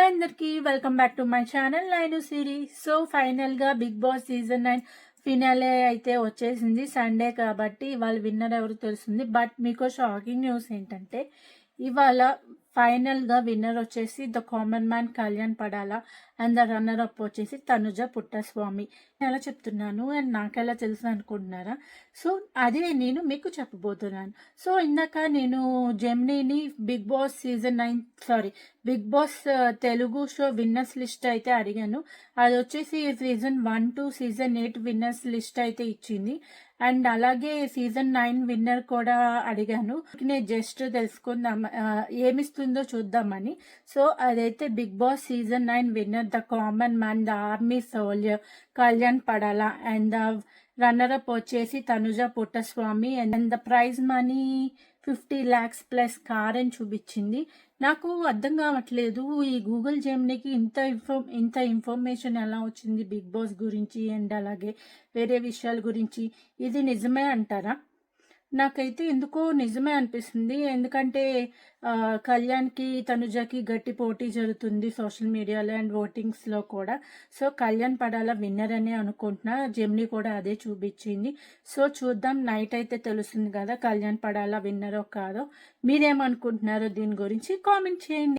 Hi అందరికి welcome back to my channel nine Siri. So ఫైనల్గా big Boss season 9 finale అయితే వచ్చేసింది. Sunday కాబట్టి ఇవాళ విన్నర్ ఎవరు తెలుస్తుంది. బట్ మీకు షాకింగ్ న్యూస్ ఏంటంటే ఇవాళ ఫైనల్గా విన్నర్ వచ్చేసి the common man Kalyan Padala and the runner up వచ్చేసి తనుజ పుట్టస్వామి. ఎలా చెప్తున్నాను అండ్ నాకెలా తెలుసు అనుకుంటున్నారా? సో అదే నేను మీకు చెప్పబోతున్నాను. సో ఇందాక నేను జెమినీని Bigg Boss season 9 Bigg Boss Telugu show winners list అయితే అడిగాను. అది వచ్చేసి season 1 to season 8 winners list అయితే ఇచ్చింది. అండ్ అలాగే సీజన్ 9 విన్నర్ కూడా అడిగాను. నేను జస్ట్ తెలుసుకుందాం ఏమిస్తుందో చూద్దామని. సో అదైతే Bigg Boss season 9 winner the common man the army soldier Kalyan Padala and the runner up వచ్చేసి Tanuja Puttaswamy and the prize money 50 lakhs plus car అని చూపించింది. నాకు అర్థం కావట్లేదు ఈ గూగుల్ జెమినీకి ఇంత ఇన్ఫర్మేషన్ ఎలా వచ్చింది బిగ్ బాస్ గురించి అండ్ అలాగే వేరే విషయాల గురించి. ఇది నిజమే అంటారా? నాకైతే ఎందుకో నిజమే అనిపిస్తుంది. ఎందుకంటే కళ్యాణ్కి తనుజకి గట్టి పోటీ జరుగుతుంది సోషల్ మీడియాలో అండ్ ఓటింగ్స్లో కూడా. సో కళ్యాణ్ పడాల విన్నర్ అనే అనుకుంటున్నా. జెమినీ కూడా అదే చూపించింది. సో చూద్దాం, నైట్ అయితే తెలుస్తుంది కదా కళ్యాణ్ పడాల విన్నరో కాదో. మీరేమనుకుంటున్నారో దీని గురించి కామెంట్ చేయండి.